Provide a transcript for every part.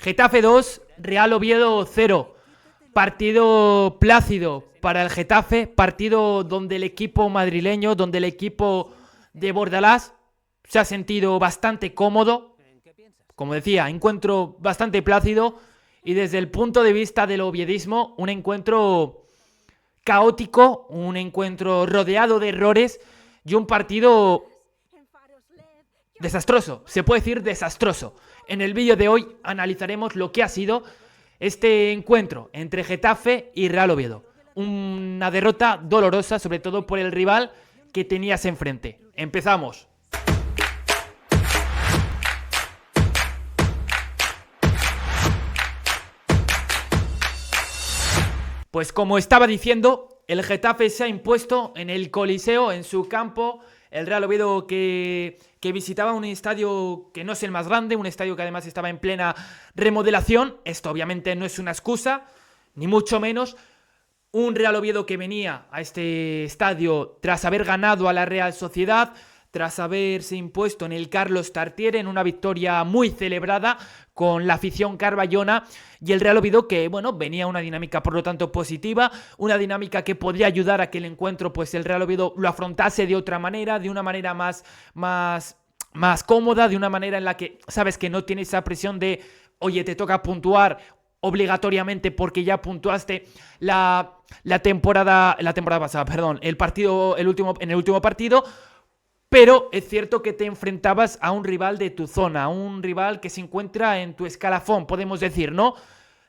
Getafe 2, Real Oviedo 0. Partido plácido para el Getafe, partido donde el equipo madrileño, donde el equipo de Bordalás se ha sentido bastante cómodo. Como decía, encuentro bastante plácido y desde el punto de vista del oviedismo, un encuentro caótico, un encuentro rodeado de errores y un partido desastroso, se puede decir desastroso. En el vídeo de hoy analizaremos lo que ha sido este encuentro entre Getafe y Real Oviedo. Una derrota dolorosa, sobre todo por el rival que tenías enfrente. Empezamos. Pues como estaba diciendo, el Getafe se ha impuesto en el Coliseo, en su campo. El Real Oviedo que visitaba un estadio que no es el más grande, un estadio que además estaba en plena remodelación. Esto obviamente no es una excusa, ni mucho menos. Un Real Oviedo que venía a este estadio tras haber ganado a la Real Sociedad, tras haberse impuesto en el Carlos Tartiere en una victoria muy celebrada con la afición carballona, y el Real Oviedo que, bueno, venía una dinámica por lo tanto positiva, una dinámica que podría ayudar a que el encuentro, pues el Real Oviedo lo afrontase de otra manera, de una manera más cómoda, de una manera en la que sabes que no tienes esa presión de, oye, te toca puntuar obligatoriamente porque ya puntuaste la temporada pasada, perdón, en el último partido. Pero es cierto que te enfrentabas a un rival de tu zona, a un rival que se encuentra en tu escalafón, podemos decir, ¿no?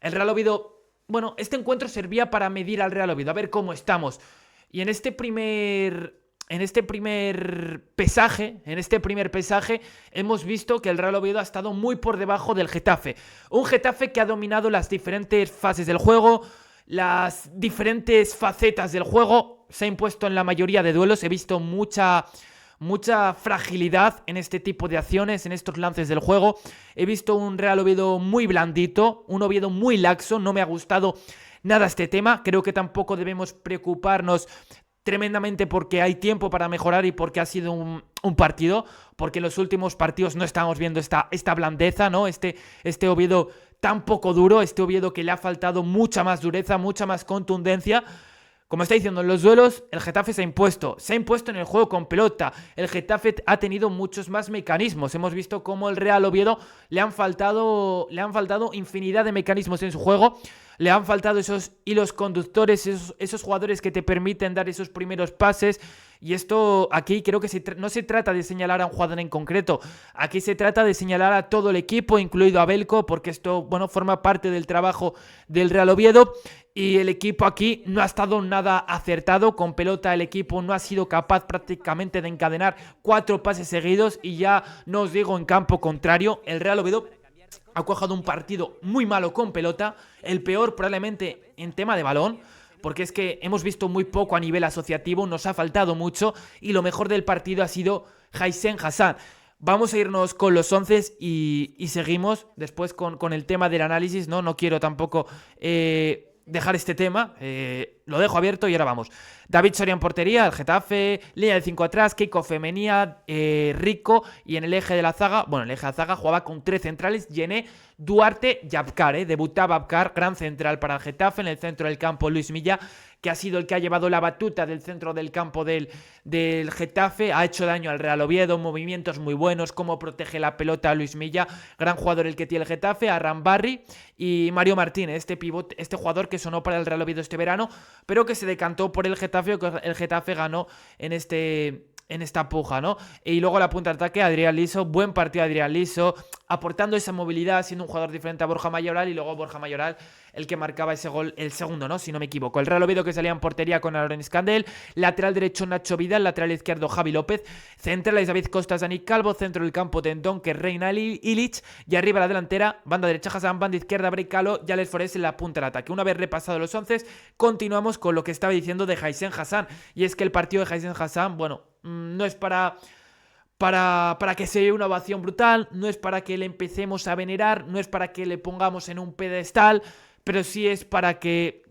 El Real Oviedo, bueno, este encuentro servía para medir al Real Oviedo, a ver cómo estamos. Y en este primer pesaje hemos visto que el Real Oviedo ha estado muy por debajo del Getafe. Un Getafe que ha dominado las diferentes fases del juego, las diferentes facetas del juego, se ha impuesto en la mayoría de duelos. He visto mucha fragilidad en este tipo de acciones, en estos lances del juego. He visto un Real Oviedo muy blandito, un Oviedo muy laxo. No me ha gustado nada este tema. Creo que tampoco debemos preocuparnos tremendamente porque hay tiempo para mejorar y porque ha sido un partido, porque en los últimos partidos no estamos viendo esta blandeza, ¿no? Este Oviedo tan poco duro, este Oviedo que le ha faltado mucha más dureza, mucha más contundencia. Como está diciendo, en los duelos el Getafe se ha impuesto en el juego con pelota. El Getafe ha tenido muchos más mecanismos. Hemos visto cómo el Real Oviedo le han faltado infinidad de mecanismos en su juego. Le han faltado esos hilos conductores, esos jugadores que te permiten dar esos primeros pases. Y esto aquí creo que no se trata de señalar a un jugador en concreto. Aquí se trata de señalar a todo el equipo, incluido a Belko, porque esto, bueno, forma parte del trabajo del Real Oviedo. Y el equipo aquí no ha estado nada acertado. Con pelota el equipo no ha sido capaz prácticamente de encadenar 4 pases seguidos. Y ya no os digo en campo contrario, el Real Oviedo ha cuajado un partido muy malo con pelota, el peor probablemente en tema de balón, porque es que hemos visto muy poco a nivel asociativo, nos ha faltado mucho, y lo mejor del partido ha sido Haizen Hassan. Vamos a irnos con los 11 y seguimos después con el tema del análisis, ¿no? No quiero tampoco dejar este tema, lo dejo abierto y ahora vamos. David Soria en portería, el Getafe, línea de 5 atrás, Keiko Femenía, Rico, y en el eje de la zaga, jugaba con 3 centrales, Yené, Duarte y Abkar, debutaba Abkar, gran central para el Getafe. En el centro del campo Luis Milla, que ha sido el que ha llevado la batuta del centro del campo del Getafe, ha hecho daño al Real Oviedo, movimientos muy buenos, cómo protege la pelota a Luis Milla, gran jugador el que tiene el Getafe, a Rambarri y Mario Martínez, este pivot, este jugador que sonó para el Real Oviedo este verano, pero que se decantó por el Getafe, que el Getafe ganó en esta puja, ¿no? Y luego la punta de ataque, Adrián Liso, buen partido de Adrián Liso, aportando esa movilidad, siendo un jugador diferente a Borja Mayoral, y luego Borja Mayoral el que marcaba ese gol, el segundo, ¿no? Si no me equivoco. El Real Oviedo que salía en portería con Aaron Scandell, lateral derecho Nacho Vidal, lateral izquierdo Javi López, centrales David Costas, Dani Calvo, centro del campo Tendón, que Reina Illich, y arriba la delantera, banda derecha Hassan, banda izquierda Brecalo y Alex Forés en la punta del ataque. Una vez repasado los 11, continuamos con lo que estaba diciendo de Haizen Hassan, y es que el partido de Haizen Hassan, bueno, no es para que se dé una ovación brutal, no es para que le empecemos a venerar, no es para que le pongamos en un pedestal, pero sí es para que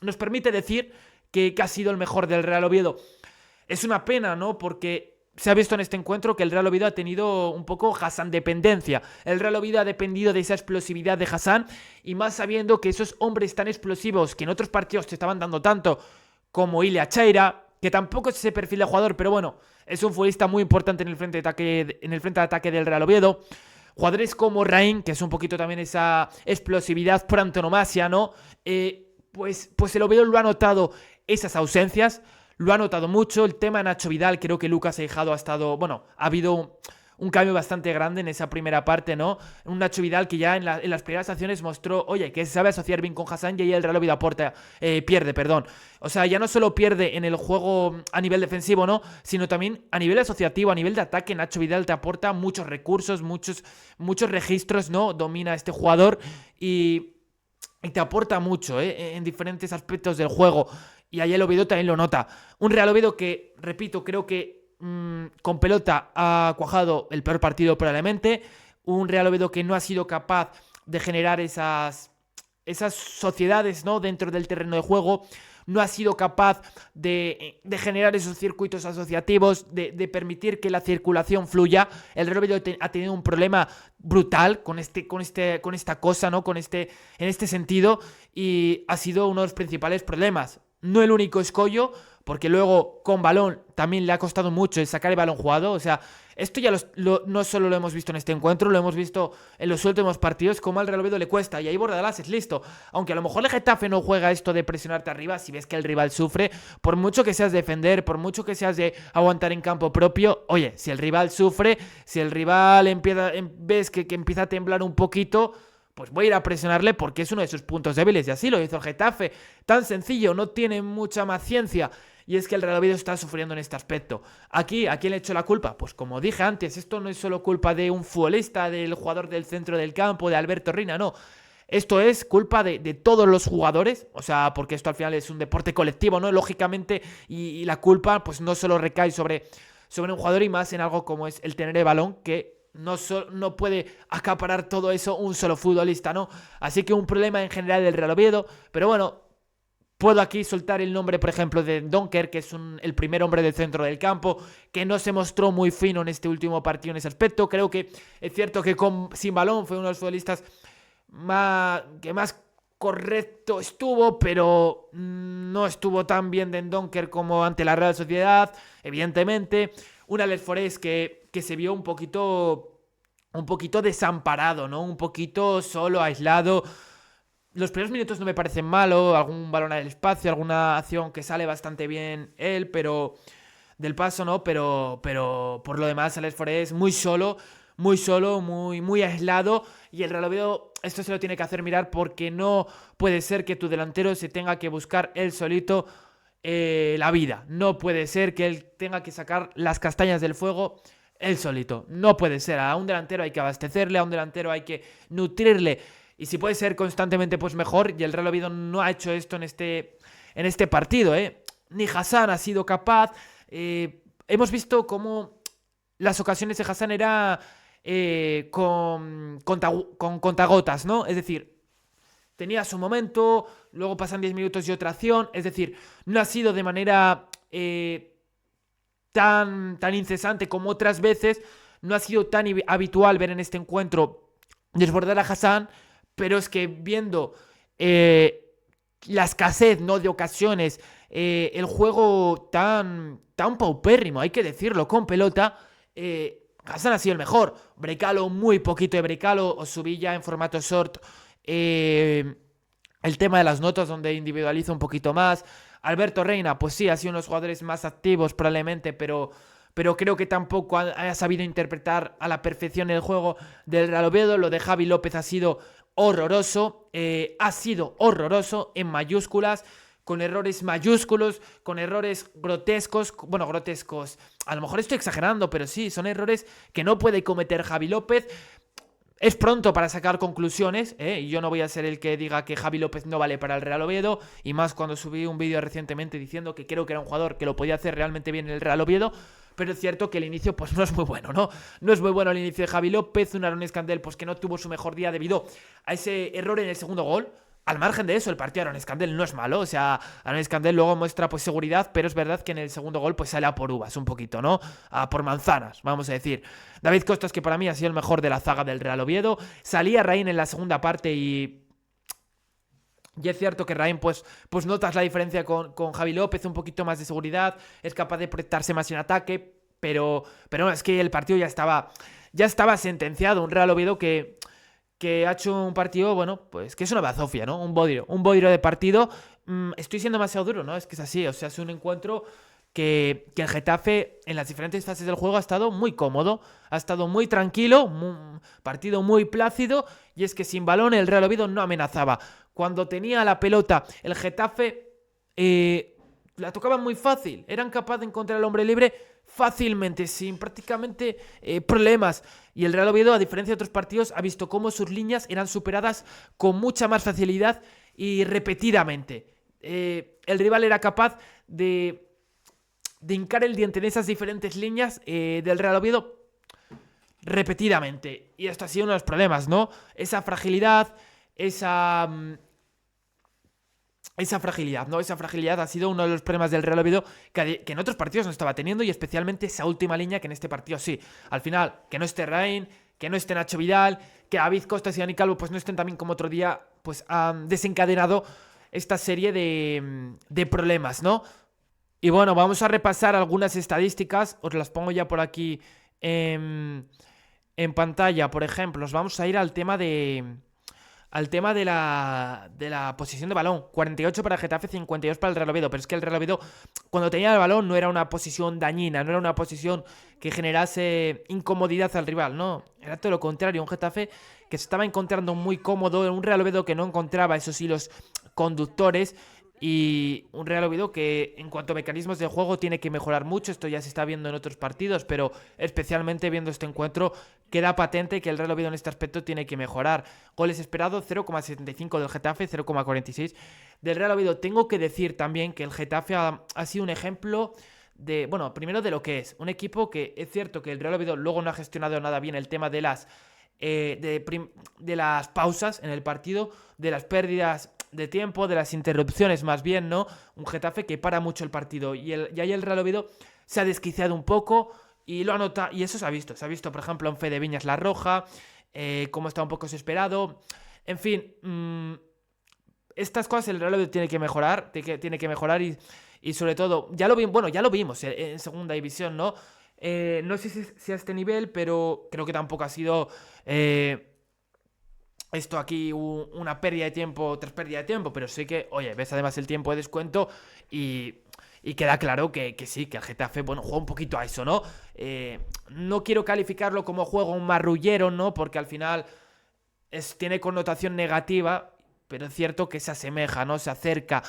nos permite decir que ha sido el mejor del Real Oviedo. Es una pena, ¿no? Porque se ha visto en este encuentro que el Real Oviedo ha tenido un poco Hassan dependencia. El Real Oviedo ha dependido de esa explosividad de Hassan, y más sabiendo que esos hombres tan explosivos que en otros partidos te estaban dando tanto, como Ilia Cheira, que tampoco es ese perfil de jugador, pero bueno, es un futbolista muy importante en el frente de ataque del Real Oviedo. Jugadores como Rain, que es un poquito también esa explosividad por antonomasia, ¿no? Pues el Oviedo lo ha notado esas ausencias, lo ha notado mucho. El tema de Nacho Vidal, creo que Lucas Aijado ha estado, bueno, ha habido un cambio bastante grande en esa primera parte, ¿no? Un Nacho Vidal que ya en las primeras acciones mostró, oye, que se sabe asociar bien con Hassan, y ahí el Real Oviedo pierde, perdón. O sea, ya no solo pierde en el juego a nivel defensivo, ¿no? Sino también a nivel asociativo, a nivel de ataque. Nacho Vidal te aporta muchos recursos, muchos registros, ¿no? Domina este jugador y te aporta mucho, en diferentes aspectos del juego. Y ahí el Oviedo también lo nota. Un Real Oviedo que, repito, creo que con pelota ha cuajado el peor partido probablemente. Un Real Oviedo que no ha sido capaz de generar esas sociedades, ¿no? Dentro del terreno de juego. No ha sido capaz de generar esos circuitos asociativos, de permitir que la circulación fluya. El Real Oviedo ha tenido un problema brutal con esta cosa, ¿no? En este sentido, y ha sido uno de los principales problemas. No el único escollo, porque luego con balón también le ha costado mucho el sacar el balón jugado. O sea, esto ya no solo lo hemos visto en este encuentro, lo hemos visto en los últimos partidos, como al Real Oviedo le cuesta, y ahí Bordalás es listo. Aunque a lo mejor el Getafe no juega esto de presionarte arriba, si ves que el rival sufre, por mucho que seas defender, por mucho que seas de aguantar en campo propio, oye, si el rival sufre, si el rival ves que empieza a temblar un poquito, pues voy a ir a presionarle porque es uno de sus puntos débiles, y así lo hizo el Getafe. Tan sencillo, no tiene mucha más ciencia. Y es que el Real Oviedo está sufriendo en este aspecto. Aquí, ¿a quién le echo la culpa? Pues como dije antes, esto no es solo culpa de un futbolista, del jugador del centro del campo, de Alberto Reina, no. Esto es culpa de todos los jugadores, o sea, porque esto al final es un deporte colectivo, ¿no? Lógicamente, y la culpa pues no solo recae sobre un jugador, y más en algo como es el tener el balón, que no puede acaparar todo eso un solo futbolista, ¿no? Así que un problema en general del Real Oviedo, pero bueno, puedo aquí soltar el nombre, por ejemplo, de Donker, que es el primer hombre del centro del campo, que no se mostró muy fino en este último partido en ese aspecto. Creo que es cierto que sin balón fue uno de los futbolistas que más correcto estuvo, pero no estuvo tan bien de Donker como ante la Real Sociedad, evidentemente. Un Alex Forés que se vio un poquito desamparado, ¿no? Un poquito solo, aislado. Los primeros minutos no me parecen malos, algún balón al espacio, alguna acción que sale bastante bien él, pero del paso, ¿no? Pero por lo demás, Alex Forés muy solo, muy aislado, y el Real Oviedo esto se lo tiene que hacer mirar, porque no puede ser que tu delantero se tenga que buscar él solito la vida. No puede ser que él tenga que sacar las castañas del fuego él solito. No puede ser. A un delantero hay que abastecerle, a un delantero hay que nutrirle, y si puede ser constantemente, pues mejor. Y el Real Oviedo no ha hecho esto en este partido, Ni Hassan ha sido capaz. Hemos visto cómo las ocasiones de Hassan era con contagotas, ¿no? Es decir, tenía su momento, luego pasan 10 minutos y otra acción. Es decir, no ha sido de manera tan incesante como otras veces. No ha sido tan habitual ver en este encuentro desbordar a Hassan. Pero es que viendo la escasez, ¿no?, de ocasiones, el juego tan paupérrimo, hay que decirlo, con pelota, Hassan ha sido el mejor. Brekalo, muy poquito de Brekalo, o Subilla en formato short. El tema de las notas, donde individualiza un poquito más. Alberto Reina, pues sí, ha sido uno de los jugadores más activos probablemente, pero creo que tampoco ha sabido interpretar a la perfección el juego del Real Oviedo. Lo de Javi López ha sido horroroso, en mayúsculas, con errores mayúsculos, con errores grotescos. Bueno, grotescos, a lo mejor estoy exagerando, pero sí, son errores que no puede cometer Javi López. Es pronto para sacar conclusiones, y yo no voy a ser el que diga que Javi López no vale para el Real Oviedo, y más cuando subí un vídeo recientemente diciendo que creo que era un jugador que lo podía hacer realmente bien en el Real Oviedo. Pero es cierto que el inicio pues no es muy bueno, ¿no? No es muy bueno el inicio de Javi López. Un Aaron Escandel pues que no tuvo su mejor día debido a ese error en el segundo gol. al margen de eso, el partido de Aaron Scandell no es malo. O sea, Aaron Scandell luego muestra pues seguridad, pero es verdad que en el segundo gol pues sale a por uvas un poquito, ¿no? A por manzanas, vamos a decir. David Costas, que para mí ha sido el mejor de la zaga del Real Oviedo. Salía Raín en la segunda parte y es cierto que Raín pues notas la diferencia con Javi López, un poquito más de seguridad, es capaz de proyectarse más en ataque, pero no, es que el partido ya estaba sentenciado. Un Real Oviedo que ha hecho un partido, bueno, pues que es una bazofia, ¿no? Un bodrio de partido. Estoy siendo demasiado duro, ¿no? Es que es así, o sea, es un encuentro que el Getafe en las diferentes fases del juego ha estado muy cómodo, ha estado muy tranquilo, partido muy plácido, y es que sin balón el Real Oviedo no amenazaba. Cuando tenía la pelota el Getafe la tocaban muy fácil, eran capaces de encontrar al hombre libre fácilmente, sin prácticamente problemas. Y el Real Oviedo, a diferencia de otros partidos, ha visto cómo sus líneas eran superadas con mucha más facilidad y repetidamente. El rival era capaz de hincar el diente en esas diferentes líneas del Real Oviedo repetidamente. Y esto ha sido uno de los problemas, ¿no? Esa fragilidad, esa fragilidad, ¿no? Esa fragilidad ha sido uno de los problemas del Real Oviedo que en otros partidos no estaba teniendo, y especialmente esa última línea que en este partido sí. Al final, que no esté Raín, que no esté Nacho Vidal, que David Costas y Dani Calvo pues no estén también como otro día, pues han desencadenado esta serie de problemas, ¿no? Y bueno, vamos a repasar algunas estadísticas, os las pongo ya por aquí en pantalla. Por ejemplo, nos vamos a ir al tema de la posición de balón. 48 para el Getafe, 52 para el Real Oviedo. Pero es que el Real Oviedo, cuando tenía el balón, no era una posición dañina, no era una posición que generase incomodidad al rival, no. Era todo lo contrario, un Getafe que se estaba encontrando muy cómodo, un Real Oviedo que no encontraba esos hilos conductores, y un Real Oviedo que en cuanto a mecanismos de juego tiene que mejorar mucho. Esto ya se está viendo en otros partidos, pero especialmente viendo este encuentro queda patente que el Real Oviedo en este aspecto tiene que mejorar. Goles esperados, 0,75 del Getafe, 0,46 del Real Oviedo. Tengo que decir también que el Getafe ha sido un ejemplo de, bueno, primero de lo que es un equipo que es cierto que el Real Oviedo luego no ha gestionado nada bien el tema de las pausas en el partido, de las pérdidas de tiempo, de las interrupciones más bien, ¿no? Un Getafe que para mucho el partido, y ahí el Real Oviedo se ha desquiciado un poco y lo ha notado, y eso se ha visto, por ejemplo, en Fede Viñas la roja, cómo está un poco desesperado, en fin, estas cosas el Real Oviedo tiene que mejorar, y sobre todo, ya lo vimos en segunda división, ¿no? No sé si a este nivel, pero creo que tampoco ha sido esto aquí una pérdida de tiempo tras pérdida de tiempo, pero sí que, oye, ves además el tiempo de descuento y queda claro que sí, que el Getafe, bueno, juega un poquito a eso, ¿no? No quiero calificarlo como juego un marrullero, ¿no? Porque al final tiene connotación negativa, pero es cierto que se asemeja, ¿no? Se acerca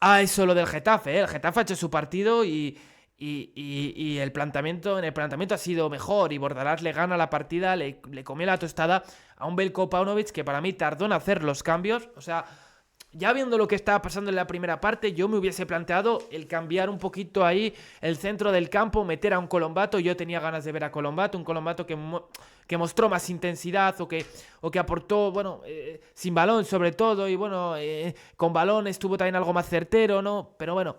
a eso lo del Getafe, ¿eh? El Getafe ha hecho su partido y en el planteamiento ha sido mejor, y Bordalás le gana la partida, le comió la tostada a un Veljko Paunovic que para mí tardó en hacer los cambios. O sea, ya viendo lo que estaba pasando en la primera parte, yo me hubiese planteado el cambiar un poquito ahí el centro del campo, meter a un Colombato. Yo tenía ganas de ver a Colombato, un Colombato que mostró más intensidad, o que aportó, bueno, sin balón sobre todo, y bueno, con balón estuvo también algo más certero, ¿no? Pero bueno,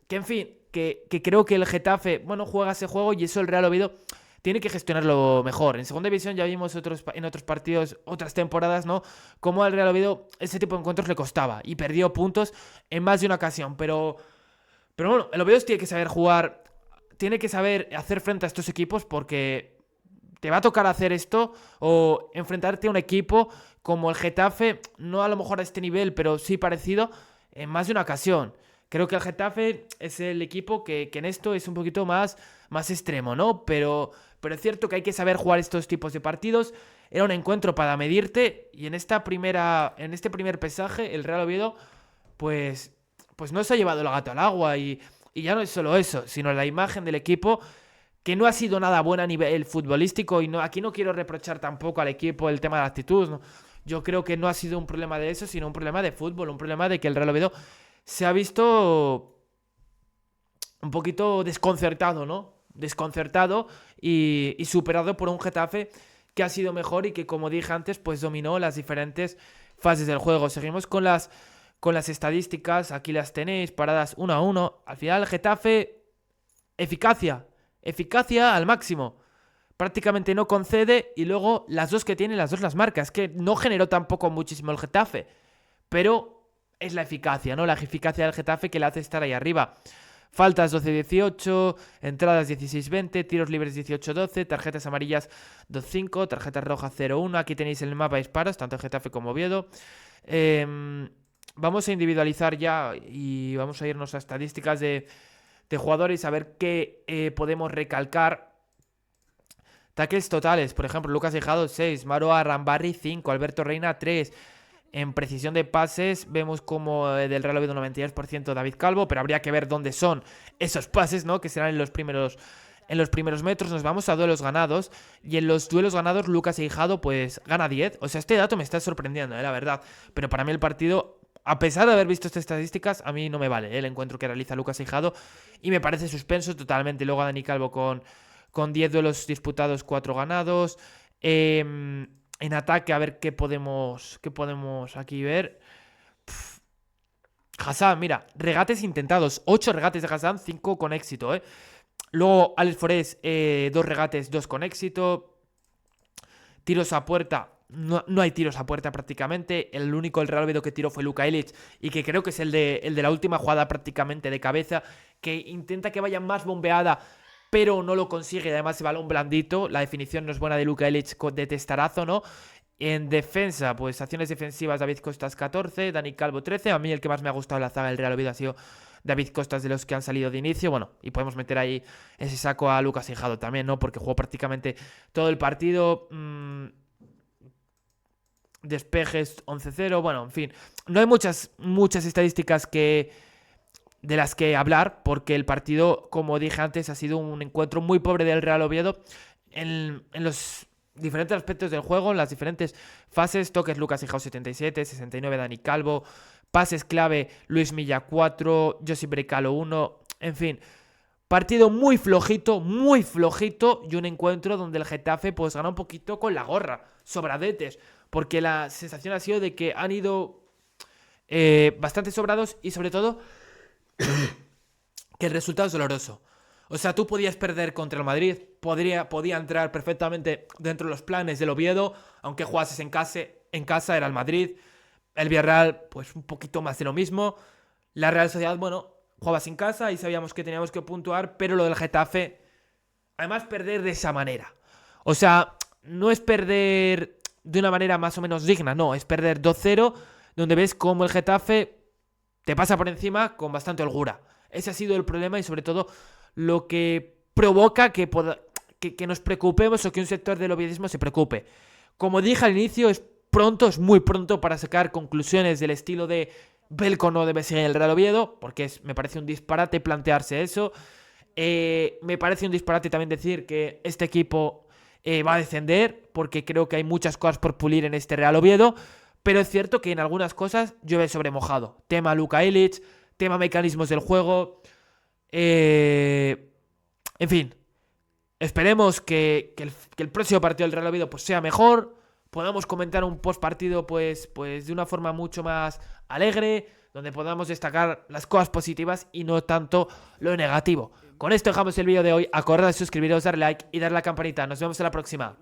que en fin, que creo que el Getafe, bueno, juega ese juego, y eso el Real Oviedo tiene que gestionarlo mejor. En segunda división ya vimos en otros partidos, otras temporadas, ¿no? Como al Real Oviedo ese tipo de encuentros le costaba y perdió puntos en más de una ocasión. Pero bueno, el Oviedo tiene que saber jugar, tiene que saber hacer frente a estos equipos, porque te va a tocar hacer esto o enfrentarte a un equipo como el Getafe, no a lo mejor a este nivel, pero sí parecido, en más de una ocasión. Creo que el Getafe es el equipo que en esto es un poquito más extremo, ¿no? Pero es cierto que hay que saber jugar estos tipos de partidos. Era un encuentro para medirte, y en este primer pesaje el Real Oviedo pues no se ha llevado el gato al agua, y ya no es solo eso, sino la imagen del equipo, que no ha sido nada buena a nivel futbolístico. Y aquí no quiero reprochar tampoco al equipo el tema de la actitud, ¿no? Yo creo que no ha sido un problema de eso, sino un problema de fútbol, un problema de que el Real Oviedo se ha visto un poquito desconcertado, ¿no? Desconcertado y superado por un Getafe que ha sido mejor y que, como dije antes, pues dominó las diferentes fases del juego. Seguimos con las estadísticas, aquí las tenéis, paradas 1-1. Al final el Getafe, eficacia al máximo. Prácticamente no concede y luego las dos que tiene, las dos las marca. Es que no generó tampoco muchísimo el Getafe, pero es la eficacia, ¿no? La eficacia del Getafe que le hace estar ahí arriba. Faltas 12-18, entradas 16-20, tiros libres 18-12, tarjetas amarillas 2-5, tarjetas rojas 0-1. Aquí tenéis el mapa de disparos, tanto Getafe como Oviedo. Vamos a individualizar ya y vamos a irnos a estadísticas de jugadores, a ver qué podemos recalcar. Tackles totales, por ejemplo, Lucas Hijado 6, Maro Arrambarri 5, Alberto Reina 3. En precisión de pases vemos como del Real Oviedo 92% David Calvo, pero habría que ver dónde son esos pases, ¿no? Que serán en los primeros metros. Nos vamos a duelos ganados y en los duelos ganados Lucas Hijado pues gana 10. O sea, este dato me está sorprendiendo, la verdad. Pero para mí el partido, a pesar de haber visto estas estadísticas, a mí no me vale el encuentro que realiza Lucas Hijado y me parece suspenso totalmente. Luego a Dani Calvo con 10 duelos disputados, 4 ganados. En ataque, a ver qué podemos aquí ver. Hassan, mira, regates intentados. 8 regates de Hassan, 5 con éxito, Luego Alex Forés, 2 regates, 2 con éxito. Tiros a puerta. No hay tiros a puerta prácticamente. El único del Real Oviedo que tiró fue Luka Ilic y que creo que es el de la última jugada prácticamente de cabeza, que intenta que vaya más bombeada, pero no lo consigue. Además, el balón blandito. La definición no es buena de Luka Ilic de testarazo, ¿no? En defensa, pues acciones defensivas, David Costas 14, Dani Calvo 13. A mí el que más me ha gustado en la zaga del Real Oviedo ha sido David Costas, de los que han salido de inicio. Bueno, y podemos meter ahí ese saco a Lucas Hijado también, ¿no? Porque jugó prácticamente todo el partido. Despejes 11-0. Bueno, en fin, no hay muchas estadísticas de las que hablar, porque el partido, como dije antes, ha sido un encuentro muy pobre del Real Oviedo en los diferentes aspectos del juego, en las diferentes fases. Toques Lucas Hijao 77, 69 Dani Calvo, pases clave Luis Milla 4, Josip Brekalo 1, en fin, partido muy flojito y un encuentro donde el Getafe pues gana un poquito con la gorra, sobradetes, porque la sensación ha sido de que han ido bastante sobrados y sobre todo que el resultado es doloroso. O sea, tú podías perder contra el Madrid, podía entrar perfectamente dentro de los planes del Oviedo, aunque jugases en casa era el Madrid. El Villarreal, pues un poquito más de lo mismo. La Real Sociedad, bueno, jugabas en casa y sabíamos que teníamos que puntuar, pero lo del Getafe, además perder de esa manera. O sea, no es perder de una manera más o menos digna, no, es perder 2-0, donde ves cómo el Getafe te pasa por encima con bastante holgura. Ese ha sido el problema y sobre todo lo que provoca que nos preocupemos o que un sector del oviedismo se preocupe. Como dije al inicio, es muy pronto para sacar conclusiones del estilo de Belko no debe seguir en el Real Oviedo, porque me parece un disparate plantearse eso. Me parece un disparate también decir que este equipo va a descender, porque creo que hay muchas cosas por pulir en este Real Oviedo, pero es cierto que en algunas cosas llueve sobre mojado. Tema Luka Ilic, tema mecanismos del juego. En fin, esperemos que el próximo partido del Real Oviedo pues sea mejor, podamos comentar un post partido pues de una forma mucho más alegre, donde podamos destacar las cosas positivas y no tanto lo negativo. Con esto dejamos el vídeo de hoy. Acordad de suscribiros, darle like y darle a la campanita. Nos vemos en la próxima.